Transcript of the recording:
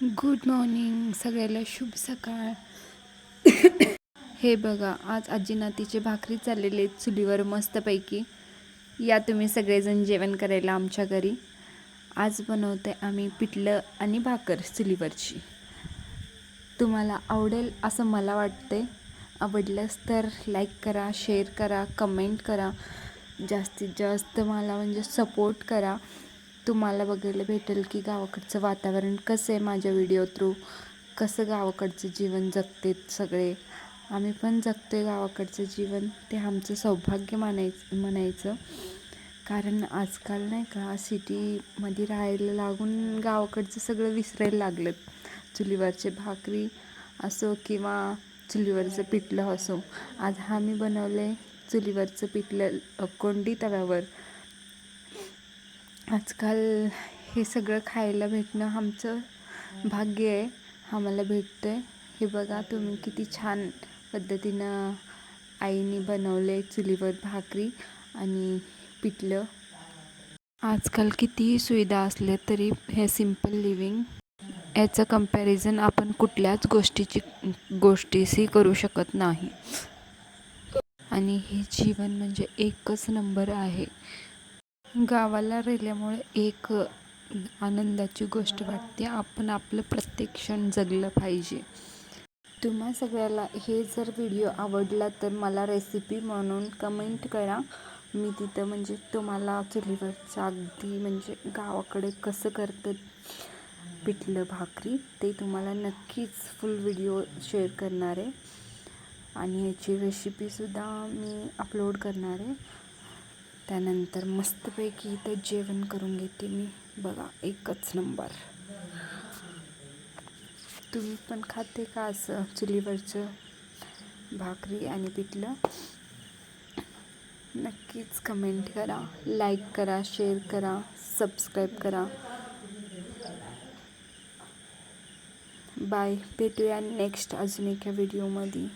Good morning सगळ्याला, शुभ सकाळ. हे बघा, आज आजी नातीचे भाकरी चाललेले आहेत चुलीवर मस्तपैकी. या तुम्ही सगळेजण जेवण करायला आमच्या घरी. आज बनवते आम्ही पिठलं आणि भाकर चुलीवरची. तुम्हाला आवडेल असं मला वाटते. आवडल्यास तर लाईक करा, शेअर करा, कमेंट करा. जास्तीत जास्त मला म्हणजे सपोर्ट करा. तुम्हाला बघायला भेटेल की गावाकडचं वातावरण कसं आहे. माझ्या व्हिडिओ थ्रू कसं गावाकडचं जीवन जगतेत सगळे. आम्ही पण जगतोय गावाकडचं जीवन. ते आमचं सौभाग्य म्हणायचं. कारण आजकाल नाही का सिटीमध्ये राहायला लागून गावाकडचं सगळं विसरायला लागलं. चुलीवरचे भाकरी असो किंवा चुलीवरचं पिठलं असो. आज आम्ही बनवले चुलीवरचं पिठलं कोंडी तव्यावर. आजकाल हे सगळं खायला भेटणं आमचं भाग्य आहे. आम्हाला भेटतं आहे. हे बघा तुम्ही किती छान पद्धतीनं आईने बनवले चुलीवर भाकरी आणि पिठलं. आजकाल कितीही सुविधा असल्या तरी हे सिम्पल लिव्हिंग याचं कंपॅरिझन आपण कुठल्याच गोष्टीशी करू शकत नाही. आणि हे जीवन म्हणजे एकच नंबर आहे. गावाला राहिल्यामुळे एक आनंदाची गोष्ट वाटते, आपण आपलं प्रत्येक क्षण जगलं पाहिजे. तुम्हा सगळ्याला हे जर व्हिडिओ आवडला तर मला रेसिपी म्हणून कमेंट करा. मी तिथं म्हणजे तुम्हाला चुलीवरचं अगदी म्हणजे गावाकडे कसं करतात पिठलं भाकरी ते तुम्हाला नक्कीच फुल व्हिडिओ शेअर करणार आहे. आणि ह्याची रेसिपीसुद्धा मी अपलोड करणार आहे. त्यानंतर मस्तपैकी इथं जेवण करून घेते मी. बघा एकच नंबर. तुम्ही पण खाते का असं चुलीवरचं भाकरी आणि पिठलं? नक्कीच कमेंट करा, लाईक करा, शेअर करा, सबस्क्राईब करा. बाय. भेटूया नेक्स्ट अजून एका व्हिडिओमध्ये.